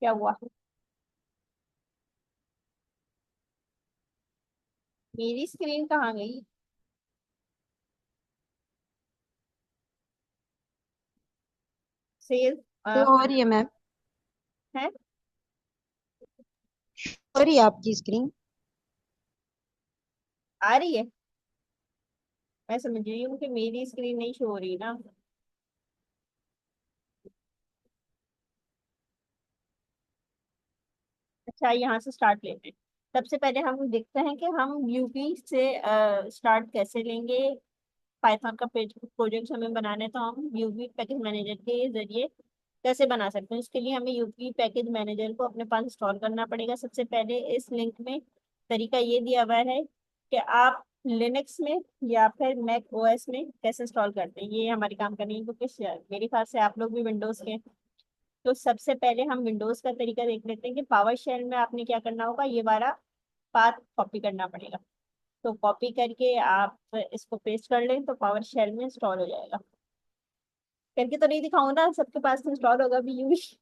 क्या हुआ? मेरी स्क्रीन कहाँ गई? सेव तो हो रही है मैम। है। हो रही है आपकी स्क्रीन। आ रही है। मैं समझ रही हूँ कि मेरी स्क्रीन नहीं शो हो रही ना। अच्छा, यहाँ से स्टार्ट लेते हैं। सबसे पहले हम देखते हैं कि हम यूवी से स्टार्ट कैसे लेंगे। पाइथन का पेज प्रोजेक्ट हमें बनाना है, तो हम यूवी पैकेज मैनेजर के जरिए कैसे बना सकते हैं। इसके लिए हमें यूवी पैकेज मैनेजर को अपने पास इंस्टॉल करना पड़ेगा। सबसे पहले इस लिंक में तरीका ये दिया हुआ है कि आप लिनक्स में या फिर मैक ओएस में कैसे इंस्टॉल करते हैं। ये हमारे काम का नहीं है, क्योंकि मेरे ख्याल से आप लोग भी विंडोज के हैं। तो सबसे पहले हम विंडोज का तरीका देख लेते हैं कि पावर शेल में आपने क्या करना होगा। ये वाला पाथ कॉपी करना पड़ेगा। तो कॉपी करके आप इसको पेस्ट कर लें तो पावर शेल में इंस्टॉल हो जाएगा। करके तो नहीं दिखाऊं ना, सबके पास तो इंस्टॉल होगा भी यूज।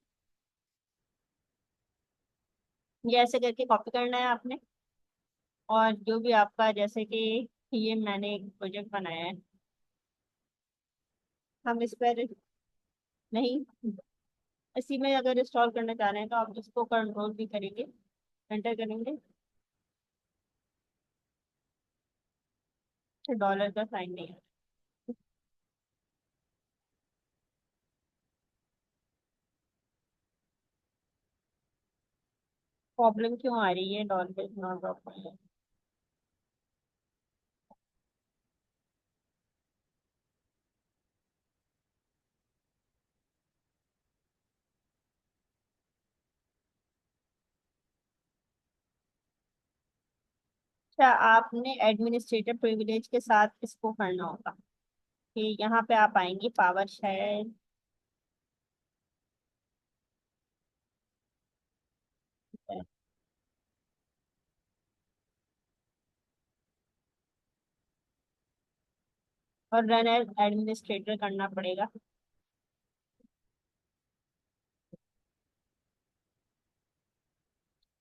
ये ऐसे करके कॉपी करना है आपने। और जो भी आपका, जैसे कि ये मैंने एक प्रोजेक्ट बनाया है, हम इस पर नहीं, इसी में अगर इंस्टॉल करना चाह रहे हैं तो आप इसको कंट्रोल भी करेंगे, एंटर करेंगे तो डॉलर का साइन नहीं है। प्रॉब्लम क्यों आ रही है? Dollar is not problem. अच्छा, आपने एडमिनिस्ट्रेटर प्रिविलेज के साथ इसको करना होगा। कि यहाँ पे आप आएंगे पावर शेल, और रन एज एडमिनिस्ट्रेटर करना पड़ेगा।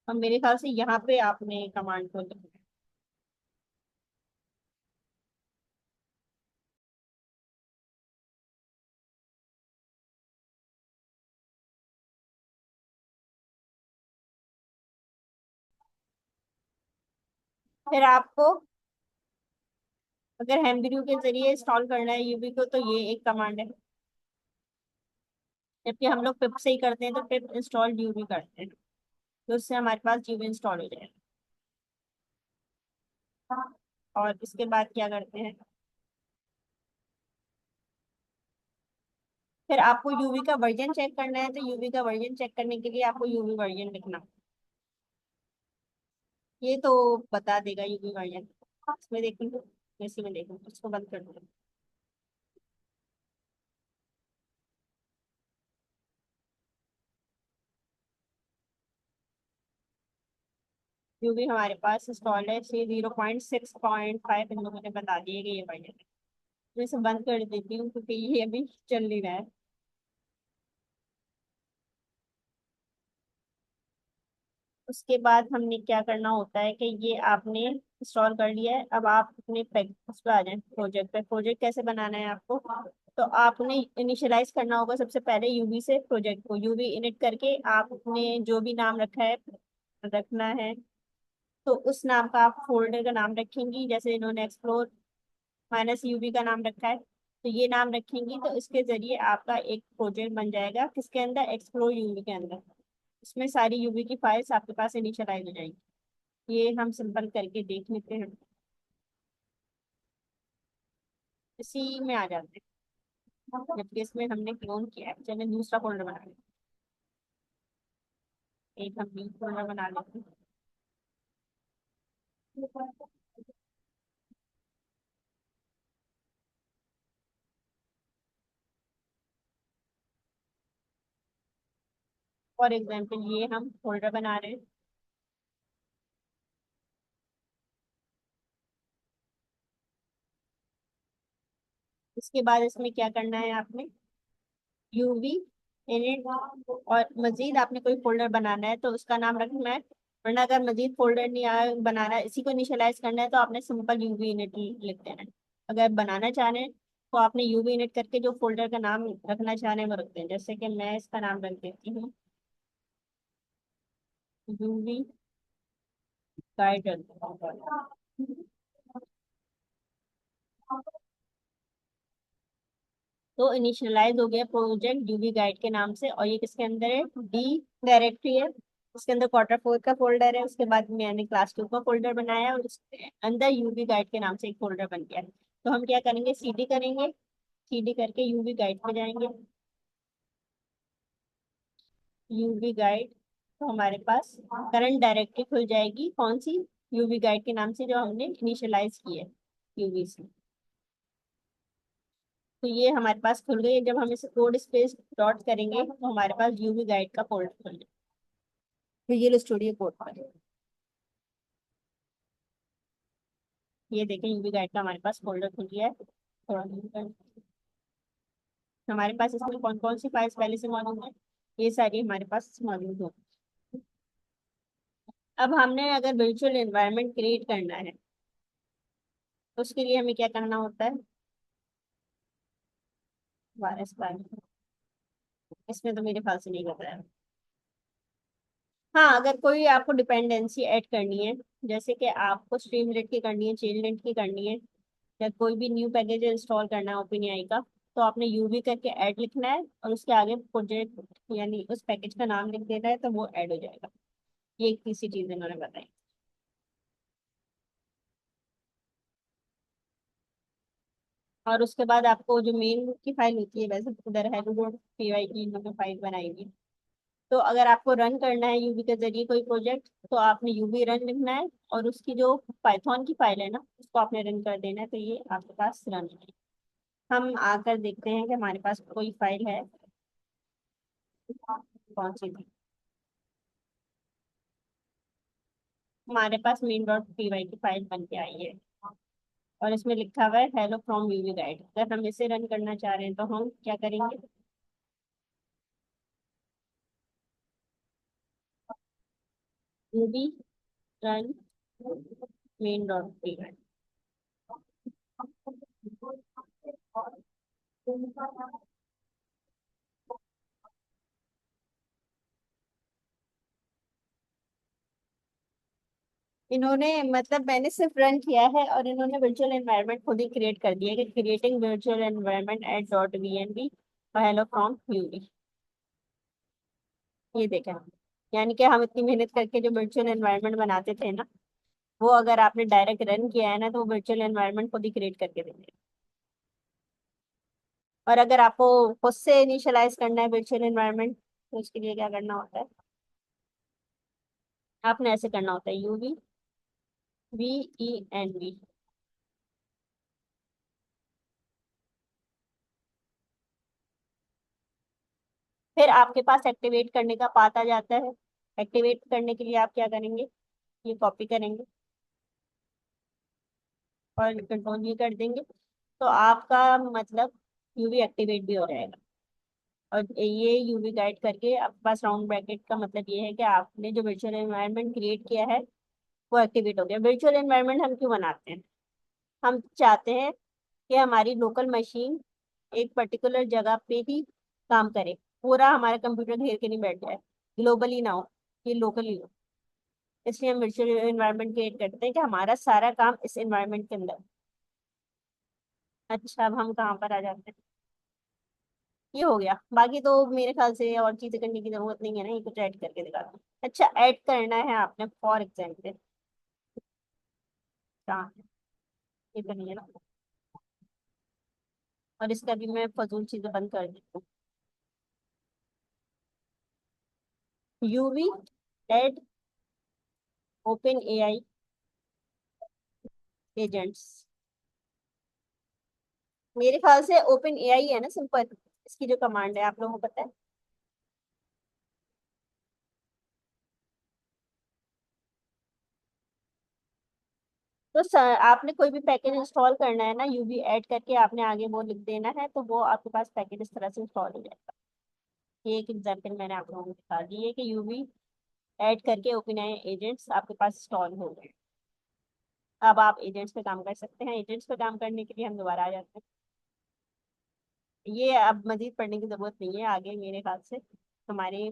और मेरे ख्याल से यहाँ पे आपने कमांड को लिखना है। फिर आपको अगर हेमब्रू के जरिए इंस्टॉल करना है यूबी को, तो ये एक कमांड है। जबकि हम लोग पिप से ही करते हैं, तो पिप इंस्टॉल यूबी करते हैं, तो उससे हमारे पास यूबी इंस्टॉल हो जाएगा। और इसके बाद क्या करते हैं? फिर आपको यूवी का वर्जन चेक करना है, तो यूवी का वर्जन चेक करने के लिए आपको यूवी वर्जन लिखना। ये तो बता देगा यूवी वर्जन। इसमें देखूंगा, इसी में देखूंगा, इसको बंद कर दूंगा। यूवी हमारे पास इंस्टॉल है, 0.6.5 इन लोगों ने बता दिए कि ये वर्जन है। मैं इसे बंद कर देती हूँ क्योंकि ये अभी चल नहीं रहा है। उसके बाद हमने क्या करना होता है कि ये आपने इंस्टॉल कर लिया है। अब आप अपने उस पर आ जाए, प्रोजेक्ट पे। प्रोजेक्ट कैसे बनाना है आपको? तो आपने इनिशियलाइज करना होगा सबसे पहले यूवी से प्रोजेक्ट को। यूवी इनिट करके आपने जो भी नाम रखा है, रखना है, तो उस नाम का आप फोल्डर का नाम रखेंगी। जैसे इन्होंने एक्सप्लोर माइनस यूवी का नाम रखा है, तो ये नाम रखेंगी, तो इसके जरिए आपका एक प्रोजेक्ट बन जाएगा। किसके अंदर? एक्सप्लोर यूवी के अंदर। इसमें सारी यूवी की फाइल्स आपके पास इनिशियलाइज हो जाएंगी। ये हम सिंपल करके देख लेते हैं। इसी में आ जाते हैं, जबकि इसमें हमने क्लोन किया है। चलिए दूसरा फोल्डर बना लेते हैं। एक हम न्यू फोल्डर बना लेते हैं। फॉर एग्जाम्पल ये हम फोल्डर बना रहे हैं। इसके बाद इसमें क्या करना है आपने? यूवी इनिट, और मजीद आपने कोई फोल्डर बनाना है तो उसका नाम रखना है। वरना अगर मजीद फोल्डर नहीं बनाना है, इसी को इनिशियलाइज करना है, तो आपने सिंपल यूवी इनिट लिख देना है। अगर बनाना चाह रहे हैं तो आपने यूवी इनिट करके जो फोल्डर का नाम रखना चाह रहे हैं वो रखते हैं। जैसे कि मैं इसका नाम रख देती हूँ यूवी गाइड रख देती हूँ। तो इनिशियलाइज हो गया प्रोजेक्ट यूवी गाइड के नाम से, और ये किसके अंदर है, डी डायरेक्टरी है। उसके अंदर क्वार्टर 4 का फोल्डर है। उसके बाद मैंने क्लास 2 का फोल्डर बनाया है, और उसके अंदर यूवी गाइड के नाम से एक फोल्डर बन गया है। तो हम क्या करेंगे, सीडी करेंगे। सीडी करके यूवी गाइड पे जाएंगे। यूवी गाइड, तो हमारे पास करंट डायरेक्टरी खुल जाएगी, कौन सी, यूवी गाइड के नाम से जो हमने इनिशियलाइज की है यूवी से। तो ये हमारे पास खुल गई। जब हम इसे कोड स्पेस डॉट करेंगे तो हमारे पास यूवी गाइड का फोल्डर खुल जाएगा। विजुअल स्टूडियो कोड पर ये देखें, यूवी गाइड का हमारे पास फोल्डर खुल गया है। थोड़ा हमारे पास इसमें कौन कौन सी फाइल्स पहले से मौजूद है, ये सारी हमारे पास मौजूद हो। अब हमने अगर वर्चुअल एनवायरनमेंट क्रिएट करना है तो उसके लिए हमें क्या करना होता है, वायरस फाइल, इसमें तो मेरे ख्याल से नहीं कर रहा है। हाँ, अगर कोई आपको डिपेंडेंसी ऐड करनी है, जैसे कि आपको स्ट्रीमलेट की करनी है, चेनलेट की करनी है, या कोई भी न्यू पैकेज इंस्टॉल करना है ओपन का, तो आपने यूवी करके ऐड लिखना है, और उसके आगे प्रोजेक्ट यानी उस पैकेज का नाम लिख देना है, तो वो ऐड हो जाएगा। ये एक तीसरी चीज इन्होंने बताई। और उसके बाद आपको जो मेन की फाइल होती है, वैसे तो उधर हेलो डॉट पी की इन्होंने फाइल बनाएगी। तो अगर आपको रन करना है यूवी के जरिए कोई प्रोजेक्ट, तो आपने यूवी रन लिखना है, और उसकी जो पाइथन की फाइल है ना, उसको आपने रन कर देना है, तो ये आपके पास रन है। हम आकर देखते हैं कि हमारे पास कोई फाइल है, कौन सी थी। हमारे पास मेन डॉट पी वाई की फाइल बन के आई है, और इसमें लिखा हुआ है हेलो फ्रॉम यूवी गाइड। अगर हम इसे रन करना चाह रहे हैं तो हम क्या करेंगे, UV run main dot P Y. इन्होंने मतलब मैंने सिर्फ रन किया है, और इन्होंने वर्चुअल एनवायरनमेंट खुद ही क्रिएट कर दिया है कि creating virtual environment at dot V N B hello from UV. ये देखें, यानी कि हम इतनी मेहनत करके जो वर्चुअल एनवायरनमेंट बनाते थे ना, वो अगर आपने डायरेक्ट रन किया है ना, तो वो वर्चुअल एनवायरनमेंट खुद ही क्रिएट करके देंगे। और अगर आपको खुद से इनिशियलाइज करना है वर्चुअल एनवायरनमेंट, तो उसके लिए क्या करना होता है, आपने ऐसे करना होता है UV V E N V. फिर आपके पास एक्टिवेट करने का पाथ आ जाता है। एक्टिवेट करने के लिए आप क्या करेंगे, ये कॉपी करेंगे और कंट्रोल ये कर देंगे, तो आपका मतलब यूवी एक्टिवेट भी हो जाएगा। और ये यूवी गाइड करके आपके पास राउंड ब्रैकेट का मतलब ये है कि आपने जो वर्चुअल एनवायरनमेंट क्रिएट किया है वो एक्टिवेट हो गया। वर्चुअल एनवायरनमेंट हम क्यों बनाते हैं, हम चाहते हैं कि हमारी लोकल मशीन एक पर्टिकुलर जगह पे ही काम करे, पूरा हमारा कंप्यूटर घेर के नहीं बैठ जाए, ग्लोबली ना हो, ये लोकली हो। इसलिए हम वर्चुअल एनवायरनमेंट क्रिएट करते हैं कि हमारा सारा काम इस एनवायरनमेंट के अंदर हो। अच्छा, अब हम कहाँ पर आ जाते हैं, ये हो गया। बाकी तो मेरे ख्याल से और चीजें करने की जरूरत नहीं है ना, ये कुछ ऐड करके दिखाता हूँ। अच्छा, ऐड करना है आपने फॉर एग्जाम्पल, कहाँ है? ये तो नहीं है ना। और इसका भी मैं फजूल चीजें बंद कर देती हूँ। UV add open AI agents, मेरे ख्याल से ओपन एआई है ना सिंपल, इसकी जो कमांड है आप लोगों को पता है। तो आपने कोई भी पैकेज इंस्टॉल करना है ना, यूवी ऐड करके आपने आगे वो लिख देना है, तो वो आपके पास पैकेज इस तरह से इंस्टॉल हो जाएगा। ये एक एग्जाम्पल मैंने आप लोगों को दिखा दी है कि यूवी ऐड करके ओपनएआई एजेंट्स आपके पास इंस्टॉल हो गए। अब आप एजेंट्स पे काम कर सकते हैं। एजेंट्स पे काम करने के लिए हम दोबारा आ जाते हैं। ये अब मजीद पढ़ने की जरूरत नहीं है, आगे मेरे ख्याल से हमारे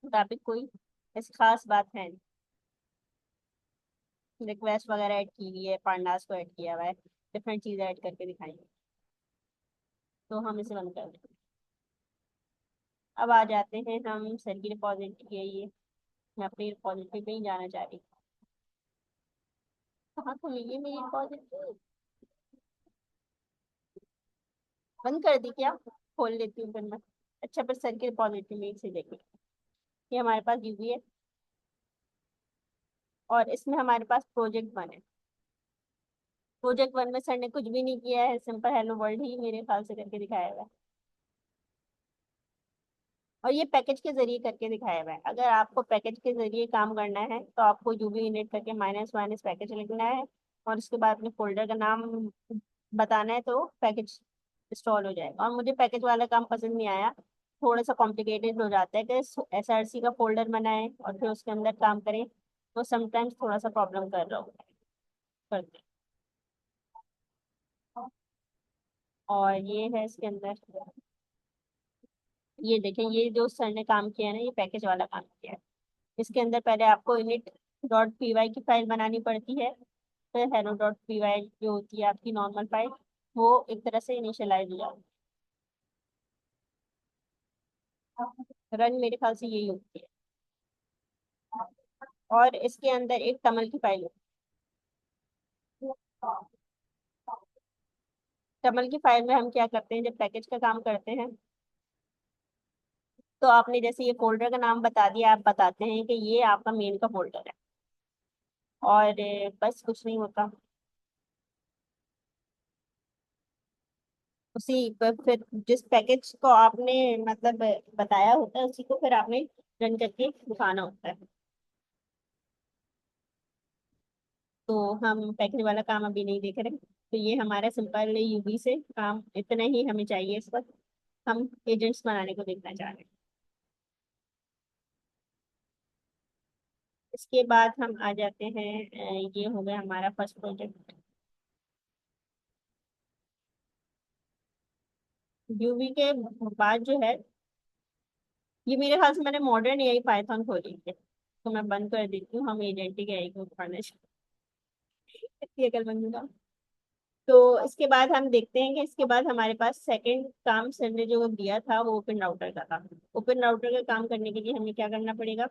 मुताबिक कोई ऐसी खास बात है नहीं। रिक्वेस्ट वगैरह ऐड की हुई है, पांडास को ऐड किया हुआ है, डिफरेंट चीज़ें ऐड करके दिखाएंगे। तो हम इसे बंद कर देंगे। अब आ जाते हैं हम सर की रिपोजिटरी है ये। मैं अपनी रिपोजिटरी पे ही जाना चाह रही हूँ। कहाँ खुली है मेरी रिपोजिटरी? बंद कर दी क्या? खोल लेती हूँ फिर मैं। अच्छा, पर सर की रिपोजिटरी में से देखें। ये हमारे पास यूवी है और इसमें हमारे पास प्रोजेक्ट वन है। प्रोजेक्ट वन में सर ने कुछ भी नहीं किया है, सिंपल हेलो वर्ल्ड ही मेरे ख्याल से करके दिखाया हुआ है। और ये पैकेज के जरिए करके दिखाया हुआ है। अगर आपको पैकेज के जरिए काम करना है तो आपको यूवी इनिट करके माइनस माइनस पैकेज लिखना है और उसके बाद अपने फोल्डर का नाम बताना है, तो पैकेज इंस्टॉल हो जाएगा। और मुझे पैकेज वाला काम पसंद नहीं आया, थोड़ा सा कॉम्प्लिकेटेड हो जाता है कि एसआरसी का फोल्डर बनाए और फिर उसके अंदर काम करें, तो समटाइम्स थोड़ा सा प्रॉब्लम कर रहा हूँ करते। और ये है इसके अंदर, ये देखें, ये जो सर ने काम किया है ना, ये पैकेज वाला काम किया है। इसके अंदर पहले आपको init डॉट पी वाई की फाइल बनानी पड़ती है, फिर हेलो डॉट पी वाई जो होती है आपकी नॉर्मल फाइल, वो एक तरह से इनिशियलाइज हो जाती है। रन मेरे ख्याल से यही होती है। और इसके अंदर एक टमल की फाइल होती है। टमल की फाइल में हम क्या करते हैं, जब पैकेज का काम करते हैं तो आपने जैसे ये फोल्डर का नाम बता दिया, आप बताते हैं कि ये आपका मेन का फोल्डर है। और बस कुछ नहीं होता। उसी पर फिर जिस पैकेज को आपने मतलब बताया होता है, उसी को फिर आपने रन करके दिखाना होता है। तो हम पैकेज वाला काम अभी नहीं देख रहे, तो ये हमारा सिंपल यूवी से काम इतना ही हमें चाहिए इस वक्त। हम एजेंट्स बनाने को देखना चाह रहे हैं। इसके बाद हम आ जाते हैं, ये हो गया हमारा फर्स्ट प्रोजेक्ट। यूवी के बाद जो है, ये मेरे ख्याल से मैंने मॉडर्न एआई पाइथन खोली है, तो मैं बंद कर देती हूँ। हम एजेंटिक एआई को पढ़ना चाहिए, अकलमंद का। तो इसके बाद हम देखते हैं कि इसके बाद हमारे पास सेकंड काम सर ने जो दिया था वो ओपन राउटर का था। ओपन राउटर का काम करने के लिए हमें क्या करना पड़ेगा?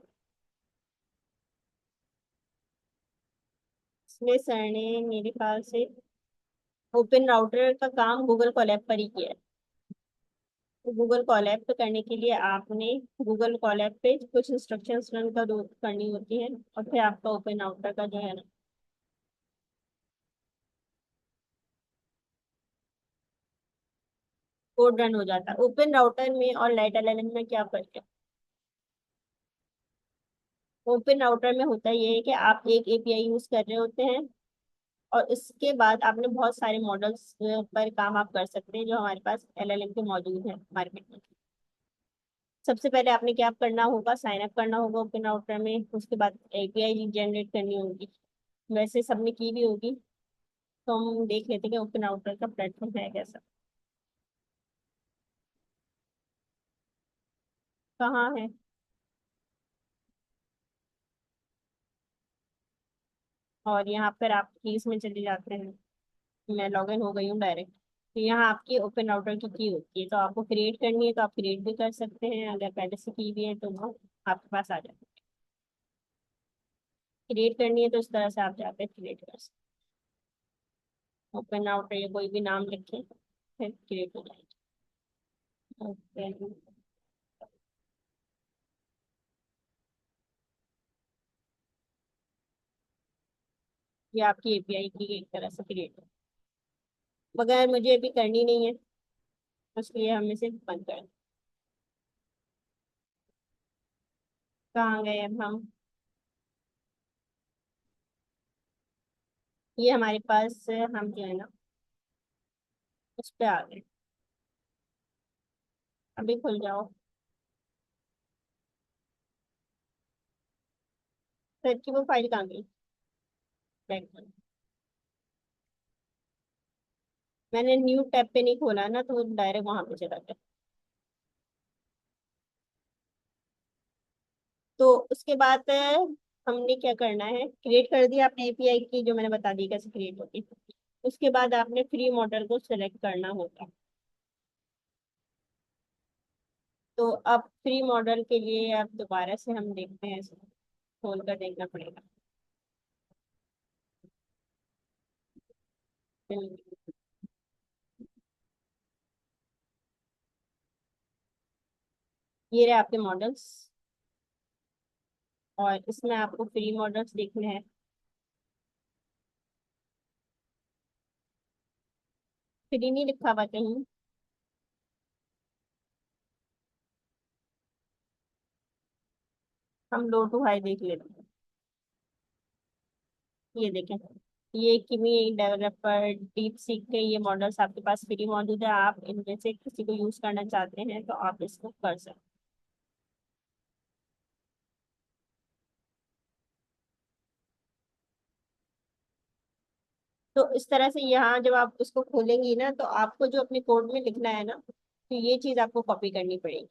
इसमें सर ने मेरे ख्याल से ओपन राउटर का काम गूगल कोलैब पर ही किया है। तो गूगल कोलैब पे करने के लिए आपने गूगल कोलैब पे कुछ इंस्ट्रक्शंस रन करनी होती है, और फिर आपका ओपन राउटर का जो है ना, कोड रन हो जाता है। ओपन राउटर में और लाइट एलएलएम में क्या फर्क है? ओपन राउटर में होता ये है कि आप एक एपीआई यूज कर रहे होते हैं और इसके बाद आपने बहुत सारे मॉडल्स पर काम आप कर सकते हैं जो हमारे पास एलएलएम के मौजूद है मार्केट में। सबसे पहले आपने क्या करना होगा, साइन अप करना होगा ओपन राउटर में, उसके बाद एपीआई जनरेट करनी होगी। वैसे सबने की भी होगी। तो हम देख लेते हैं कि ओपन राउटर का प्लेटफॉर्म है कैसा, कहाँ है। और यहाँ पर आप कीज में चले जाते हैं। मैं लॉग इन हो गई हूँ डायरेक्ट। तो यहाँ आपकी ओपन राउटर की होती है, तो आपको क्रिएट करनी है तो आप क्रिएट भी कर सकते हैं, अगर पहले से की भी है तो वो आपके पास आ जाए। क्रिएट करनी है तो इस तरह से आप जाकर क्रिएट कर सकते हैं। ओपन राउटर या कोई भी नाम लिखें, फिर क्रिएट हो जाएगी। ओके। ये आपकी एपीआई की एक तरह से क्रिएट है, मगर मुझे अभी करनी नहीं है, इसलिए हम इसे बंद कर दें। कहाँ गए अब हम? ये हमारे पास हम जो है ना, उस पे आ गए। अभी खुल जाओ। फिर की वो फाइल कहाँ गई? बैक में। मैंने न्यू टैब पे नहीं खोला ना, तो वो डायरेक्ट वहां पे चला गया। तो उसके बाद हमने क्या करना है, क्रिएट कर दिया आपने एपीआई की, जो मैंने बता दी कैसे क्रिएट होती है। उसके बाद आपने फ्री मॉडल को सिलेक्ट करना होगा। तो अब फ्री मॉडल के लिए अब दोबारा से हम देखते हैं, इसको खोल कर देखना पड़ेगा। ये रहे आपके मॉडल्स, और इसमें आपको फ्री मॉडल्स देखने हैं। फ्री नहीं लिखा हुआ कहीं? हम लो टू हाई देख लेते हैं। ये देखें, ये किमी डेवलपर डीप सीख के ये मॉडल्स आपके पास फ्री मौजूद है। आप इनमें से किसी को यूज करना चाहते हैं तो आप इसको कर सकते हैं। तो इस तरह से यहाँ जब आप इसको खोलेंगी ना, तो आपको जो अपने कोड में लिखना है ना, तो ये चीज आपको कॉपी करनी पड़ेगी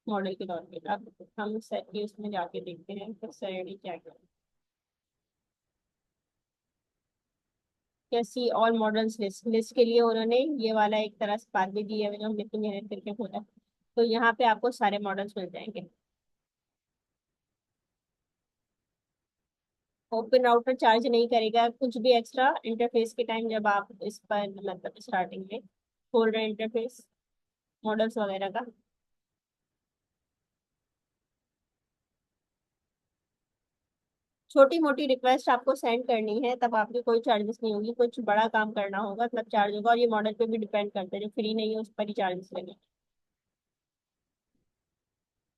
मॉडल के तौर पे। अब हम सर उसमें जाके देखते हैं कि सर ने क्या किया। कैसी ऑल मॉडल्स लिस्ट, लिस्ट के लिए उन्होंने ये वाला एक तरह से पाथ भी दिया है, जो हमने मेहनत करके खोला। तो यहाँ पे आपको सारे मॉडल्स मिल जाएंगे। ओपन राउटर चार्ज नहीं करेगा कुछ भी एक्स्ट्रा इंटरफेस के टाइम, जब आप इस पर मतलब स्टार्टिंग में खोल रहे हैं इंटरफेस मॉडल्स वगैरह का। छोटी मोटी रिक्वेस्ट आपको सेंड करनी है, तब आपकी कोई चार्जेस नहीं होगी। कुछ बड़ा काम करना होगा तब चार्ज होगा, और ये मॉडल पे भी डिपेंड करता है, जो फ्री नहीं है उस पर ही चार्जेस लगे।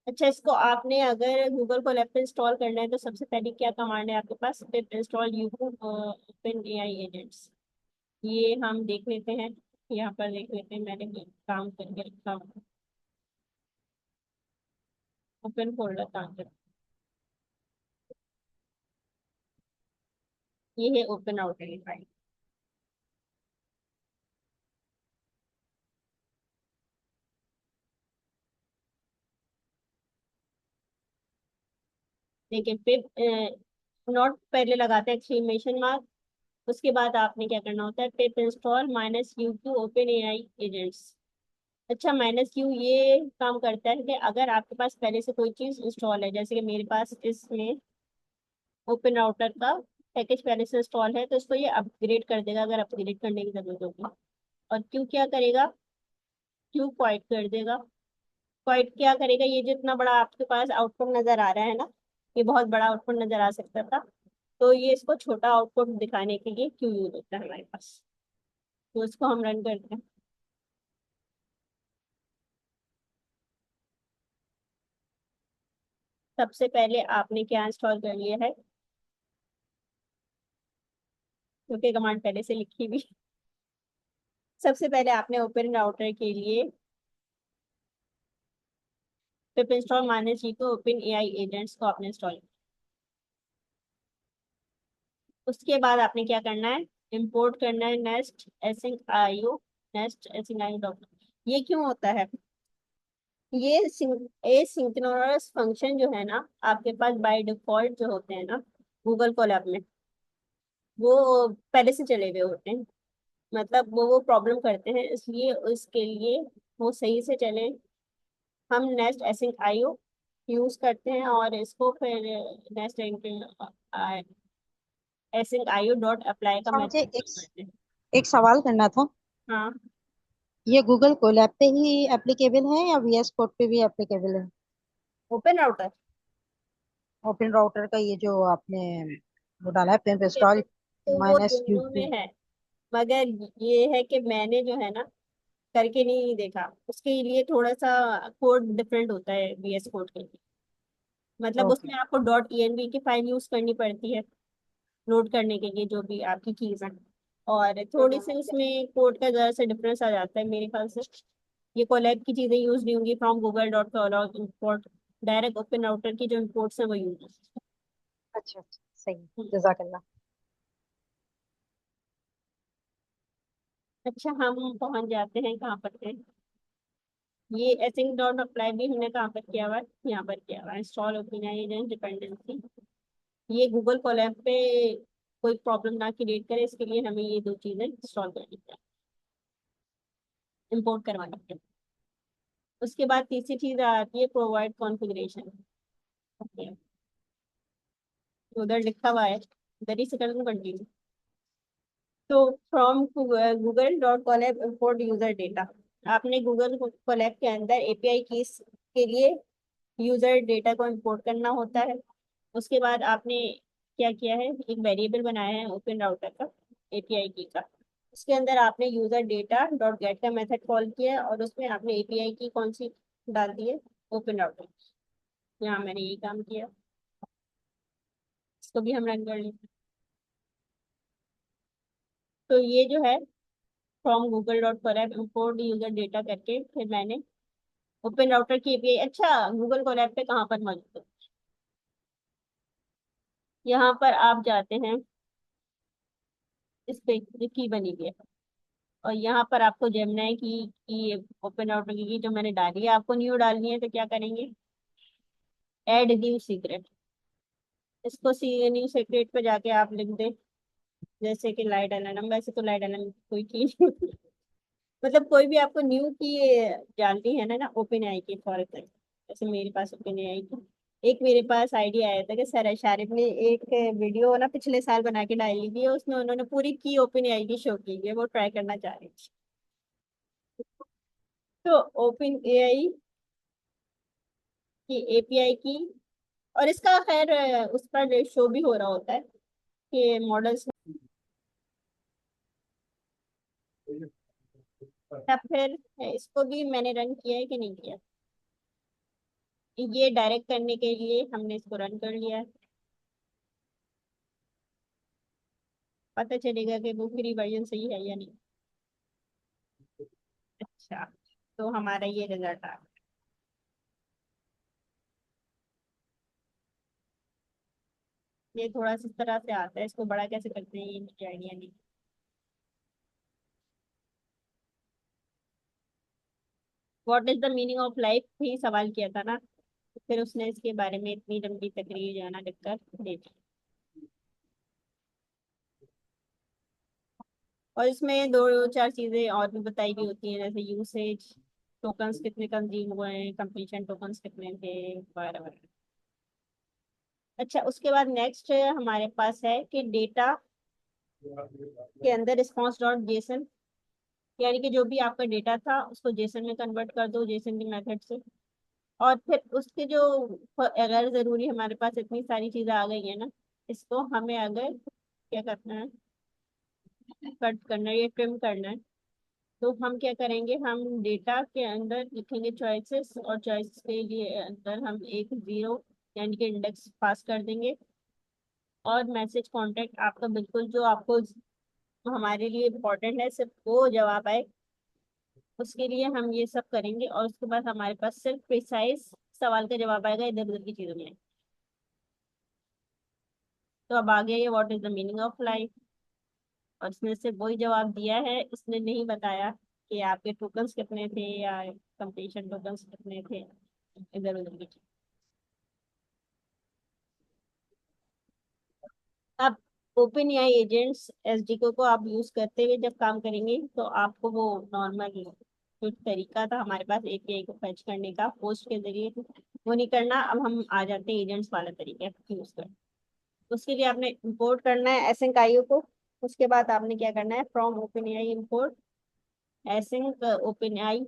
अच्छा, इसको आपने अगर गूगल को लैब पे इंस्टॉल करना है, तो सबसे पहले क्या कमांड है आपके पास, pip install YouTube open AI agents. ये हम देख लेते हैं, यहाँ पर देख लेते हैं, मैंने काम करके रखा हुआ। ओपन फोल्डर काम कर, ये है ओपन आउटलाइन फाइल। देखिए पिप नोट पहले लगाते हैं एक्सक्लेमेशन मार्क। उसके बाद आपने क्या करना होता है, pip install minus U to open AI agents. अच्छा, माइनस क्यू ये काम करता है कि अगर आपके पास पहले से कोई चीज इंस्टॉल है, जैसे कि मेरे पास इसमें ओपन राउटर का पैकेज पहले से इंस्टॉल है, तो इसको ये अपग्रेड कर देगा अगर अपग्रेड करने की जरूरत होगी। और क्यू क्या करेगा, क्यू क्वाइट कर देगा। क्वाइट क्या करेगा, ये जितना बड़ा आपके पास आउटपुट नजर आ रहा है ना, ये बहुत बड़ा आउटपुट नजर आ सकता था, तो ये इसको छोटा आउटपुट दिखाने के लिए क्यू यूज होता है हमारे पास। तो इसको हम रन करते हैं। सबसे पहले आपने क्या इंस्टॉल कर लिया है, क्योंकि कमांड पहले से लिखी हुई। सबसे पहले आपने ओपन राउटर के लिए पिप इंस्टॉल माइनस जी को ओपन एआई एजेंट्स को आपने इंस्टॉल। उसके बाद आपने क्या करना है, इंपोर्ट करना है nest async IO. Nest async IO dot, ये क्यों होता है, ये एसिंक्रोनस फंक्शन जो है ना आपके पास बाय डिफॉल्ट जो होते हैं ना गूगल कोलैब में, वो पहले से चले हुए होते हैं। मतलब वो प्रॉब्लम करते हैं, इसलिए उसके लिए वो सही से चले, हम नेस्ट एसिंक आईओ यूज करते हैं, और इसको फिर nest async IO dot apply का अच्छा, मुझे मैथड करते हैं। एक सवाल करना था। हाँ, ये गूगल कोलैब पे ही एप्लीकेबल है या वीएस कोड पे भी एप्लीकेबल है? ओपन राउटर ओपन राउटर का ये जो आपने वो डाला है पिप इंस्टॉल तो वो माइनस यू दोनों टू। में है, मगर ये है कि मैंने जो है ना करके नहीं देखा, उसके लिए थोड़ा सा कोड डिफरेंट होता है वीएस कोड के लिए। मतलब ओके। उसमें आपको डॉट env की फाइल यूज करनी पड़ती है लोड करने के लिए, जो भी आपकी कीज है। और थोड़ी सी उसमें कोड का जरा सा डिफरेंस आ जाता है मेरे ख्याल से। ये कोलैब की चीजें यूज नहीं होंगी। From Google dot Colab import, direct open router की जो इम्पोर्ट्स हैं वो यूज। अच्छा अच्छा, सही। जजाकल्ला। अच्छा, हम पहुंच जाते हैं कहाँ पर थे। ये एसिंक डॉट अप्लाई भी हमने कहाँ पर किया हुआ है, यहाँ पर किया हुआ है। इंस्टॉल ओपन एजेंट डिपेंडेंसी, ये गूगल कोलैब पे कोई प्रॉब्लम ना क्रिएट करे, इसके लिए हमें ये दो चीजें इंस्टॉल करनी है, इम्पोर्ट करवानी है। उसके बाद तीसरी चीज आती है प्रोवाइड कॉन्फ़िगरेशन। उधर लिखा हुआ है, इधर ही से कर दूं कंटिन्यू। तो from Google dot Colab import user data, आपने गूगल कोलैब के अंदर एपीआई कीज के लिए यूजर डेटा को इंपोर्ट करना होता है। उसके बाद आपने क्या किया है, एक वेरिएबल बनाया है ओपन राउटर का, एपीआई की का। उसके अंदर आपने यूजर डेटा डॉट गेट का मेथड कॉल किया है, और उसमें आपने एपीआई की कौन सी डाल दी है, ओपन राउटर। यहाँ मैंने यही काम किया, इसको भी हम रन कर लेंगे। तो ये जो है from Google dot Colab import user data करके फिर मैंने ओपन राउटर की एपीआई। अच्छा, गूगल कोलैब पे कहाँ पर मौजूद है, यहाँ पर आप जाते हैं, इस पे जो की बनी हुई है, और यहाँ पर आपको जेमिनी की ओपन राउटर की जो मैंने डाली है, आपको न्यू डालनी है, तो क्या करेंगे, ऐड न्यू सीक्रेट। इसको सी न्यू सीक्रेट पे जाके आप लिख दें, जैसे कि लाइट एलएनएम। वैसे तो लाइट एलएनएम कोई की नहीं होती। मतलब कोई भी आपको न्यू की डालनी है ना ओपन आई की फॉर एग्जाम्पल, जैसे मेरे पास ओपन आई की, एक मेरे पास आइडिया आया था कि सर शारिफ ने एक वीडियो ना पिछले साल बना के डाली थी, उसमें उन्होंने पूरी की ओपन आई की शो की है, वो ट्राई करना चाह रही थी। तो ओपन एआई की एपीआई की, और इसका खैर उस पर शो भी हो रहा होता है कि मॉडल्स। तब फिर इसको भी मैंने रन किया है कि नहीं किया, ये डायरेक्ट करने के लिए हमने इसको रन कर लिया है। पता चलेगा कि वो फ्री वर्जन सही है या नहीं। अच्छा, तो हमारा ये रिजल्ट आ गया। ये थोड़ा सा इस तरह से आता है, इसको बड़ा कैसे करते हैं ये मुझे आइडिया नहीं। What is the meaning of life भी सवाल किया था ना, फिर उसने इसके बारे में इतनी लंबी तकरीर जाना लिखकर दे दी। और इसमें दो चार चीजें और भी बताई गई होती हैं, जैसे यूसेज, टोकन्स कितने कंज्यूम हुए हैं, कंप्लीशन टोकन्स कितने थे, वगैरह वगैरह। अच्छा, उसके बाद नेक्स्ट हमारे पास है कि डेटा के अंदर रिस्पॉन्स डॉट जेसन, यानी कि जो भी आपका डेटा था उसको जेसन में कन्वर्ट कर दो, जेसन के मेथड से। और फिर उसके जो अगर जरूरी, हमारे पास इतनी सारी चीजें आ गई है ना, इसको हमें अगर क्या करना है, कट करना है या ट्रिम करना है, तो हम क्या करेंगे, हम डेटा के अंदर लिखेंगे चॉइसेस, और चॉइस के लिए अंदर हम एक जीरो यानी कि इंडेक्स पास कर देंगे। और मैसेज कांटेक्ट आपका बिल्कुल जो आपको हमारे लिए इम्पोर्टेंट है, सिर्फ वो जवाब आए, उसके लिए हम ये सब करेंगे। और उसके बाद हमारे पास सिर्फ प्रिसाइज सवाल का जवाब आएगा, इधर उधर की चीजों में। तो अब आ गया ये what is the meaning of life, और इसने सिर्फ वही जवाब दिया है, इसने नहीं बताया कि आपके टोकन्स कितने थे या कंप्लीशन टोकन्स कितने थे, इधर उधर की चीज़। अब ओपन एआई एजेंट्स एसडीके को आप यूज करते हुए जब काम करेंगे, तो आपको वो नॉर्मल जो तरीका था हमारे पास एपीआई को फैच करने का पोस्ट के जरिए, वो नहीं करना। अब हम आ जाते हैं एजेंट्स वाला तरीका यूज कर। उसके लिए आपने इंपोर्ट करना है एसिंक आईओ को। उसके बाद आपने क्या करना है, from open AI import async open AI,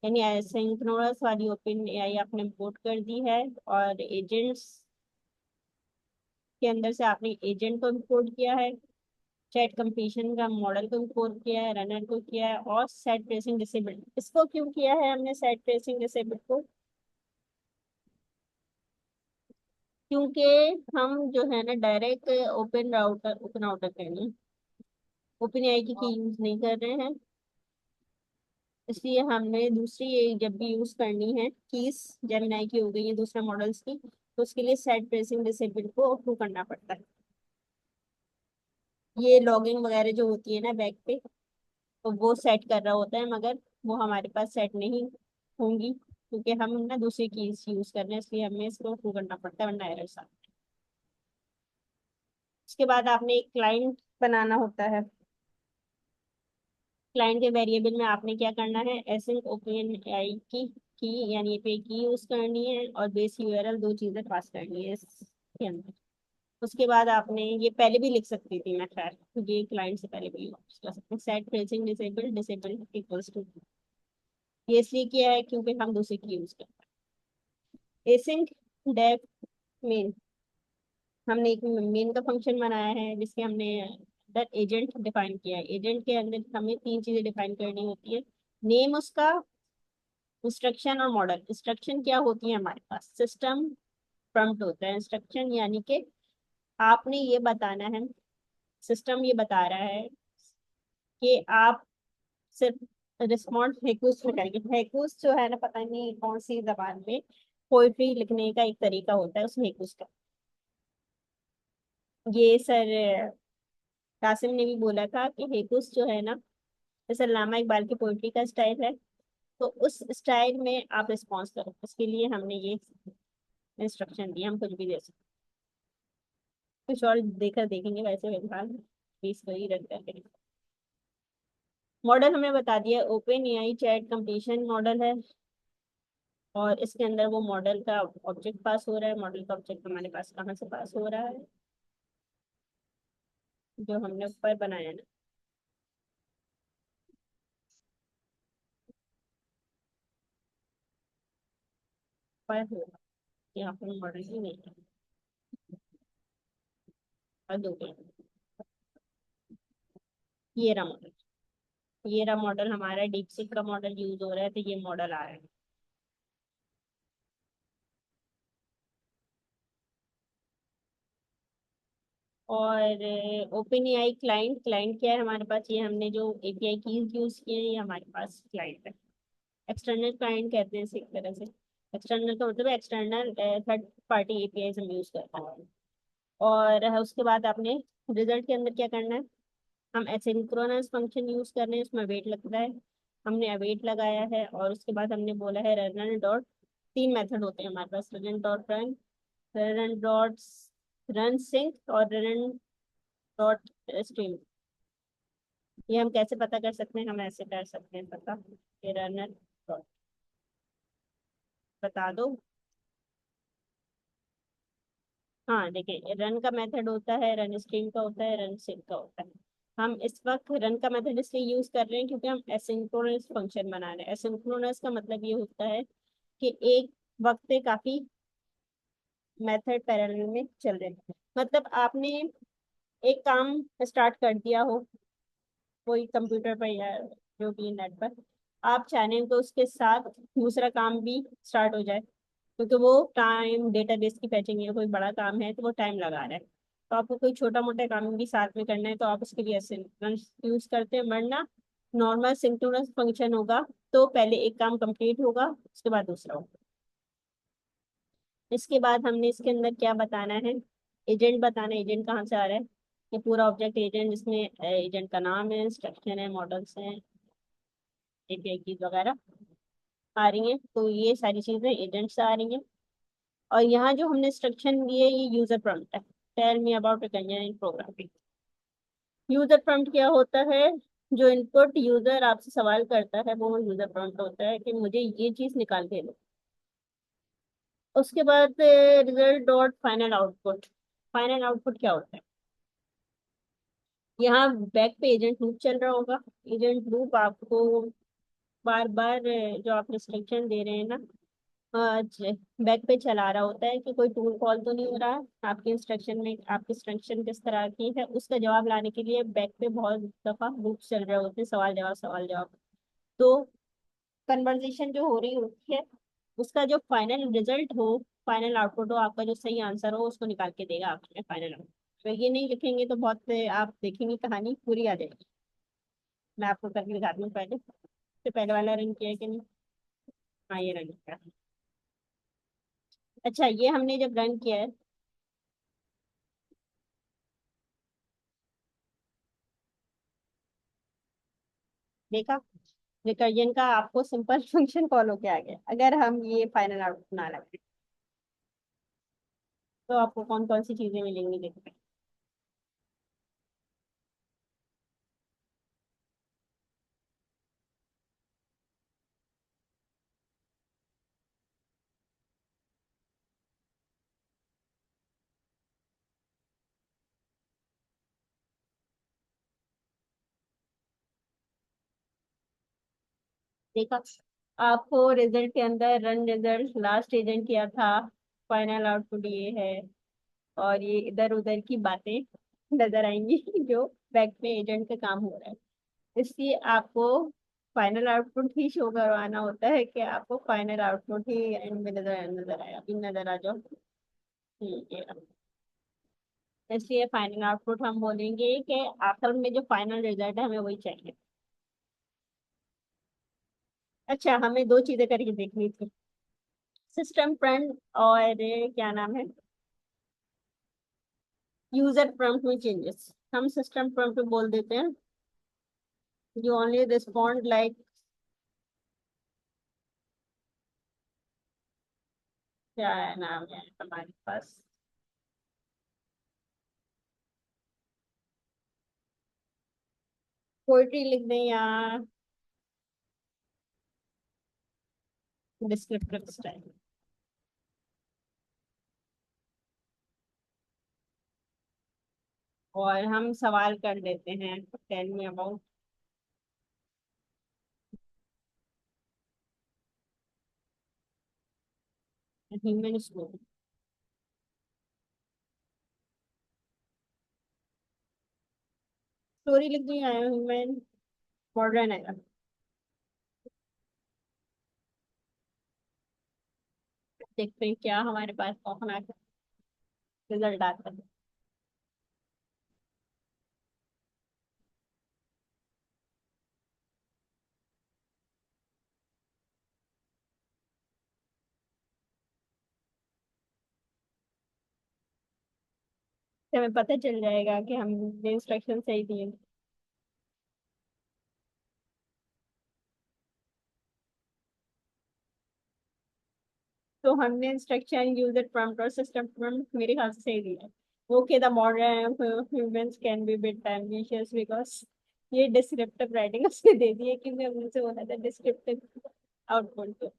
यानी एसिंक्रोनस वाली ओपन एआई आपने इंपोर्ट कर दी है। और एजेंट्स के अंदर से आपने एजेंट को इंपोर्ट किया है, चैट कंप्लीशन का मॉडल को इंपोर्ट किया है, रनर को किया है, और सेट ट्रेसिंग डिसेबल्ड। इसको क्यों किया है हमने सेट ट्रेसिंग डिसेबल्ड को, क्योंकि हम जो है ना डायरेक्ट ओपन राउटर करेंगे, ओपन एआई की यूज नहीं कर रहे हैं। इसलिए हमने दूसरी ये जब भी यूज करनी है कीज, जेमिनाई की हो गई है दूसरे मॉडल्स की, तो उसके लिए सेट प्रेसिंग डिसेबल को अप्रूव करना पड़ता है। ये लॉगिंग वगैरह जो होती है ना बैक पे, तो वो सेट कर रहा होता है, मगर वो हमारे पास सेट नहीं होंगी क्योंकि हम ना दूसरी कीज यूज कर रहे हैं, इसलिए हमें इसको अप्रूव करना पड़ता है, वरना एरर आता है। उसके बाद आपने एक क्लाइंट बनाना होता है। क्लाइंट के वेरिएबल में आपने क्या करना है, एसिंक ओपन आई की यानी एपीआई की यूज करनी है, और बेस यूआरएल, दो चीजें पास करनी है इसके अंदर। उसके बाद आपने ये पहले भी लिख सकती थी मैं, खैर ये क्लाइंट से पहले भी यूज कर सकते हैं, set tracing disable disable equals to, ये इसलिए किया है क्योंकि हम दूसरे की यूज करते हैं। एसिंक डेफ मेन, हमने एक मेन का फंक्शन बनाया है जिसके हमने अंदर एजेंट डिफाइन किया है। एजेंट के अंदर हमें तीन चीजें डिफाइन करनी होती है, नेम उसका, इंस्ट्रक्शन और मॉडल। इंस्ट्रक्शन क्या होती है हमारे पास, सिस्टम प्रॉम्प्ट होता है इंस्ट्रक्शन, यानी कि आपने ये बताना है, सिस्टम ये बता रहा है कि आप सिर्फ रिस्पॉन्स हेकुस में करेंगे। हेकुस जो है ना, पता नहीं कौन सी जबान में पोइट्री लिखने का एक तरीका होता है, उस हेकुस का। ये सर कासिम ने भी बोला था कि हेकुस जो है ना, जैसे अल्लामा इकबाल की पोइट्री का स्टाइल है, तो उस स्टाइल में आप रिस्पॉन्स करो, उसके लिए हमने ये इंस्ट्रक्शन दी। हम कुछ भी दे सकते, कुछ और देकर देखेंगे, वैसे फिलहाल 20 को ही रख करके। मॉडल हमें बता दिया, open AI chat completion model है, और इसके अंदर वो मॉडल का ऑब्जेक्ट पास हो रहा है। मॉडल का ऑब्जेक्ट हमारे पास कहाँ से पास हो रहा है, जो हमने ऊपर बनाया ना, पर होगा, यहाँ पर मॉडल ही नहीं है, और दो के ये रहा मॉडल। ये रहा मॉडल हमारा, डीपसीक का मॉडल यूज हो रहा है, तो ये मॉडल आ रहा है। और ओपन एआई क्लाइंट, क्लाइंट क्या है हमारे पास, ये हमने जो एपीआई कीज यूज किए हैं, ये हमारे पास क्लाइंट है। एक्सटर्नल क्लाइंट कहते हैं इसे एक तरह से। एक्सटर्नल का मतलब एक्सटर्नल थर्ड पार्टी एपीआई हम यूज करते हैं। और उसके बाद आपने रिजल्ट के अंदर क्या करना है, हम एसिंक्रोनस फंक्शन यूज कर रहे हैं, उसमें वेट लगता है, हमने अवेट लगाया है। और उसके बाद हमने बोला है रन डॉट, तीन मेथड होते हैं हमारे पास, run dot run, run dot run sync, और रन डॉट स्ट्रीम। ये हम कैसे पता कर सकते हैं, हम ऐसे कर सकते हैं पता, कि रनर डॉट, बता दो। हाँ देखिए, रन का मेथड होता है, रन स्ट्रीम का होता है, रन सिंक का होता है। हम इस वक्त रन का मेथड इसलिए यूज कर रहे हैं क्योंकि हम एसिंक्रोनस फंक्शन बना रहे हैं। एसिंक्रोनस का मतलब ये होता है कि एक वक्त पे काफी मेथड पैरेलल में चल रहे हैं। मतलब आपने एक काम स्टार्ट कर दिया हो कोई कंप्यूटर पर या जो भी नेट पर, आप चाहें तो उसके साथ दूसरा काम भी स्टार्ट हो जाए, क्योंकि वो टाइम डेटाबेस की फैचिंग है, कोई बड़ा काम है तो वो टाइम लगा रहा है। तो आपको कोई छोटा मोटा काम भी साथ में करना है तो आप उसके लिए ऐसे यूज करते हैं, वरना नॉर्मल सिंक्रोनस फंक्शन होगा तो पहले एक काम कंप्लीट होगा, उसके बाद दूसरा होगा। इसके बाद हमने इसके अंदर क्या बताना है, एजेंट बताना है। एजेंट कहाँ से आ रहा है, ये पूरा ऑब्जेक्ट एजेंट, जिसमें एजेंट का नाम है, इंस्ट्रक्शन है, मॉडल्स हैं, एपीआई की वगैरह आ रही हैं, तो ये सारी चीजें एजेंट से आ रही हैं। और यहाँ जो हमने इंस्ट्रक्शन दिए, ये यूजर प्रॉम्प्ट है, tell me about engineering programming. User prompt क्या होता है, जो इनपुट यूजर आपसे सवाल करता है वो यूजर प्रॉम्प्ट होता है, कि मुझे ये चीज निकाल के दो। उसके बाद result dot final output. Final output क्या होता है, यहाँ बैक पे एजेंट लूप चल रहा होगा। एजेंट लूप आपको बार बार जो आप इंस्ट्रक्शन दे रहे हैं ना, बैक पे चला रहा होता है कि कोई टूल कॉल तो नहीं हो रहा है आपके इंस्ट्रक्शन में, आपकी इंस्ट्रक्शन किस तरह की है उसका जवाब लाने के लिए बैक पे बहुत दफा लूप चल रहे होते हैं, सवाल जवाब सवाल जवाब। तो कन्वर्जेशन जो हो रही होती है, उसका जो फाइनल रिजल्ट हो, फाइनल आउटपुट हो, आपका जो सही आंसर हो उसको निकाल के देगा आपके फाइनल आउटपुट। तो ये नहीं लिखेंगे तो बहुत आप देखेंगे कहानी पूरी आ जाएगी। मैं आपको करके दिखाती हूँ पहले। तो पहले वाला रन किया है कि नहीं? हाँ, ये रन किया। अच्छा, ये हमने जब रन किया है, देखा रिकर्जन का आपको सिंपल फंक्शन कॉल होके आ गया। अगर हम ये फाइनल आउटपुट ना लगाए तो आपको कौन कौन सी चीजें मिलेंगी, देखते हैं। देखा, आपको रिजल्ट के अंदर रन रिजल्ट लास्ट एजेंट किया था, फाइनल आउटपुट ये है। और ये इधर उधर की बातें नजर आएंगी जो बैक पे एजेंट का काम हो रहा है। इसलिए आपको फाइनल आउटपुट ही शो करवाना होता है कि आपको फाइनल आउटपुट ही एंड में नजर नजर आया, अभी नजर आ जाओ। ठीक है, इसलिए फाइनल आउटपुट हम बोलेंगे कि आखिर में जो फाइनल रिजल्ट है हमें वही चाहिए। अच्छा, हमें दो चीजें करके देखनी थी, सिस्टम फ्रंट और क्या नाम है, यूजर प्रॉम्प्ट में चेंजेस। हम सिस्टम प्रॉम्प्ट में बोल देते हैं यू ओनली रिस्पॉन्ड लाइक, क्या नाम है हमारे पास, पोइट्री लिख दें या डिस्क्रिप्टिव स्टाइल। और हम सवाल कर देते हैं, tell me about human story. Story लिख दी है, ह्यूमन मॉडर्न है। देखते हैं क्या हमारे पास कौन आकर रिजल्ट आता है। तो हमें पता चल जाएगा कि हमने इंस्ट्रक्शन सही दिए। तो हमने इंस्ट्रक्शन यूजर प्रॉम्प्ट और सिस्टम प्रॉम्प्ट मेरे ख्याल से सही दिया है। Okay, the modern humans can be bit ambitious because ये डिस्क्रिप्टिव राइटिंग उसने दे दी है, क्योंकि हमने से बोला था डिस्क्रिप्टिव आउटपुट।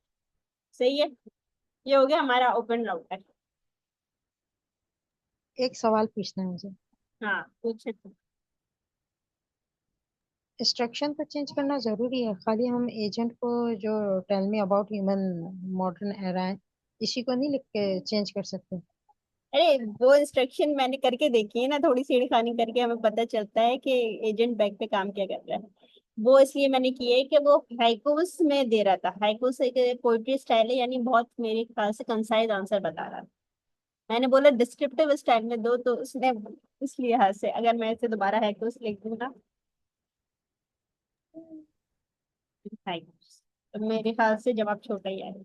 सही है, ये हो गया हमारा ओपन राउटर। एक सवाल पूछना है मुझे। हाँ, कुछ इंस्ट्रक्शन तो चेंज करना जरूरी है? खाली हम एजेंट को जो tell me about human modern era है, इसी को नहीं लिख के चेंज कर सकते? अरे, वो इंस्ट्रक्शन मैंने करके देखी है ना, थोड़ी छेड़खानी करके हमें पता चलता है कि एजेंट बैक पे काम क्या कर रहा है। वो इसलिए मैंने की है कि वो हाइकूस में दे रहा था, हाइकूस एक पोइट्री स्टाइल है, यानी बहुत मेरे ख्याल से कंसाइज आंसर बता रहा था। मैंने बोला डिस्क्रिप्टिव स्टाइल में दो, तो उसने इसलिए हाथ से, अगर मैं इसे दोबारा हाइकूस लिख दूँ ना, हाइकूस, तो मेरे ख्याल से जवाब छोटा ही आएगा।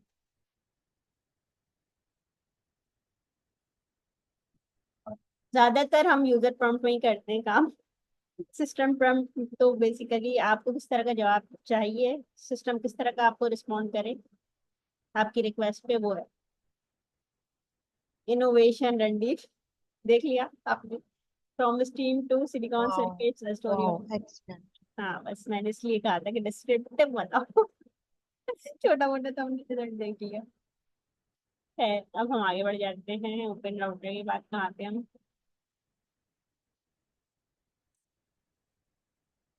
ज्यादातर हम यूजर प्रॉम्प्ट में ही करते हैं काम। सिस्टम प्रॉम्प्ट तो बेसिकली आपको किस तरह का जवाब चाहिए, सिस्टम किस तरह का आपको रिस्पॉन्ड करे आपकी रिक्वेस्ट पे, वो है। इनोवेशन रणदीप, देख लिया आपने, from steam to silicon wow, circuit story wow, off. Excellent. हाँ, बस मैंने इसलिए कहा था कि डिस्क्रिप्टिव बताओ। छोटा मोटा तो हमने रिजल्ट देख लिया है। अब हम आगे बढ़ जाते हैं, ओपन राउटर की बात कहाँ पे हम,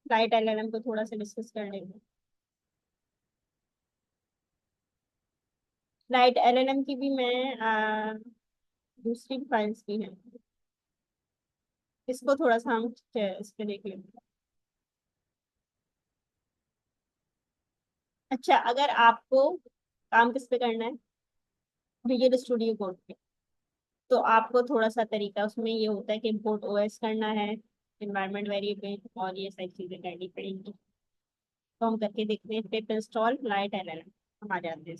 लाइट एलएलएम को थोड़ा सा डिस्कस कर लेंगे। लाइट एलएलएम की भी मैं दूसरी फाइल्स की है, इसको थोड़ा सा हम इस पे देख लेंगे। अच्छा, अगर आपको काम किस पे करना है, विजुअल स्टूडियो कोड पे, तो आपको थोड़ा सा तरीका उसमें ये होता है कि इम्पोर्ट ओएस करना है, इन्वायरमेंट वेरिएबल और ये सारी चीजें करनी पड़ेंगी। तो हम करके देखते हैं, पिप इंस्टॉल लाइट एलएलएम, हम आ जाते हैं।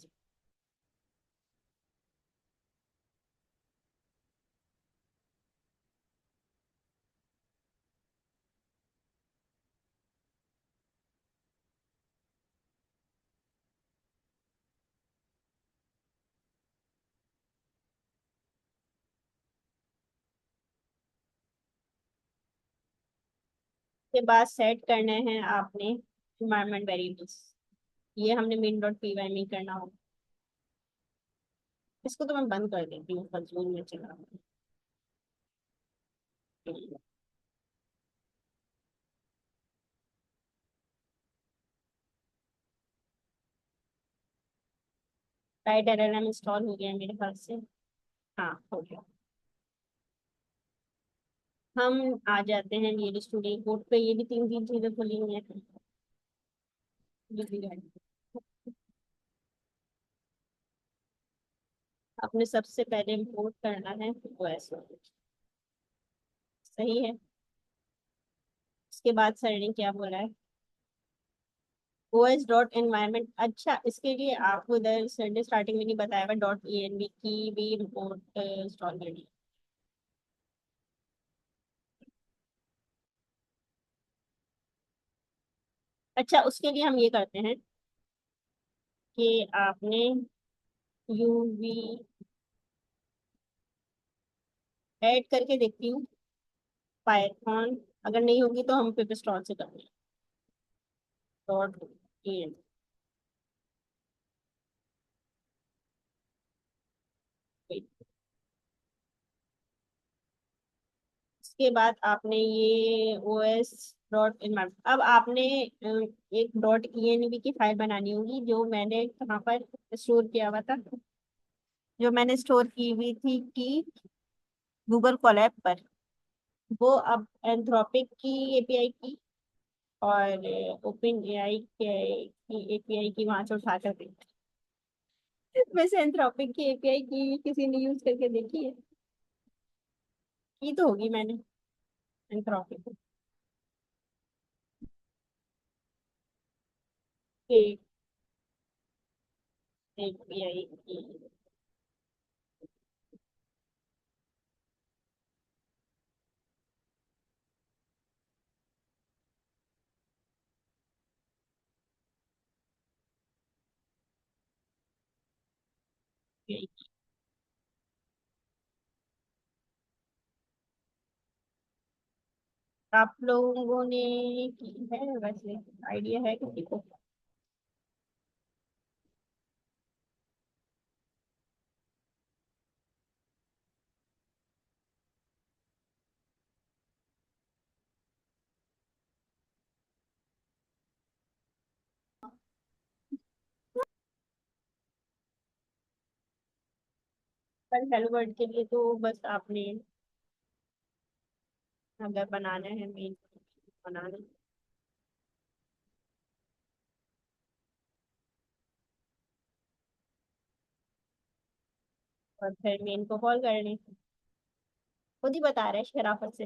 के बाद सेट करने हैं आपने इन्वायरमेंट वेरिएबल्स। ये हमने मेन डॉट पी वाई में करना होगा। इसको तो मैं बंद कर देती हूँ, फजूल में चला। राइट एलएलएम इंस्टॉल हो गया मेरे ख्याल से। हाँ, हो गया। हम आ जाते हैं ये स्टूडियो कोड पे। ये भी तीन तीन चीजें खुली हुई हैं। ये भी है। आपने सबसे पहले इंपोर्ट करना है ओएस। सही है। इसके बाद सर ने क्या बोला है, ओएस डॉट एनवायरमेंट। अच्छा, इसके लिए आपको इधर सर ने स्टार्टिंग में नहीं बताया हुआ, डॉट ई की भी रिपोर्ट इंस्टॉल करनी है। अच्छा, उसके लिए हम ये करते हैं कि आपने यूवी ऐड करके देखती हूँ पाइथन। अगर नहीं होगी तो हम पिप इंस्टॉल से करेंगे। Dot E. उसके बाद आपने ये ओ एस डॉट इन्वायरमेंट, अब आपने एक डॉट ई की फाइल बनानी होगी, जो मैंने कहाँ पर स्टोर किया हुआ था, जो मैंने स्टोर की हुई थी कि गूगल कोलैब पर। वो अब एंथ्रोपिक की एपीआई की और ओपन एआई की एपीआई की वहां से उठा कर देखी। वैसे एंथ्रोपिक की एपीआई की किसी ने यूज करके देखी है? की तो होगी मैंने, एंथ्रोपिक की एपीआई की। आप लोगों ने की है वैसे? आइडिया है किसी को? पर हेलो वर्ल्ड के लिए तो बस आपने, अगर बनाना है मेन बनाना, और फिर मेन को कॉल कर लें। खुद ही बता रहे हैं शराफत से,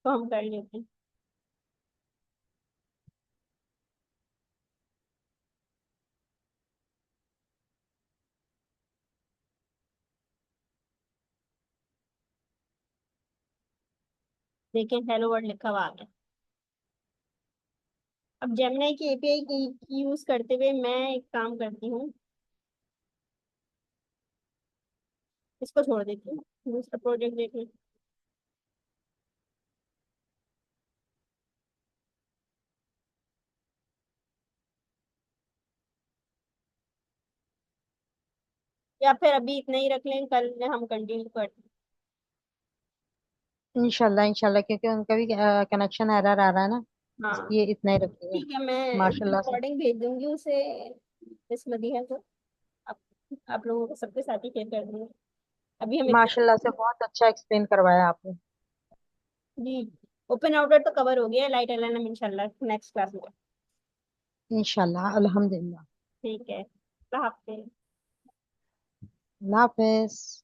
तो हम कर लेते हैं। देखें, हेलो वर्ल्ड लिखा हुआ आ गया। अब जेमिनी की एपीआई की यूज करते हुए मैं एक काम करती हूँ, इसको छोड़ देती हूँ, दूसरा प्रोजेक्ट देखें। या फिर अभी इतना ही रख लें, कल हम कंटिन्यू करते इंशाल्लाह इंशाल्लाह, क्योंकि उनका भी कनेक्शन एरर आ रहा है ना, हैं। हाँ, इसलिए इतना ही रखिए। ठीक है, मैं माशाल्लाह से। रिकॉर्डिंग भेज दूंगी उसे, इस मदीहा को। आप आप लोगों को सबके साथ ही शेयर कर दूंगी। अभी हम इतना। माशाल्लाह से बहुत अच्छा एक्सप्लेन करवाया आपने। जी, ओपन आउटर तो कवर हो गया, लाइट एलएनएम इंशाल्लाह नेक्स्ट क्लास में। इंशाल्लाह अल्हम्दुलिल्लाह। ठीक है, अल्लाह हाफिज़। अल्लाह हाफिज।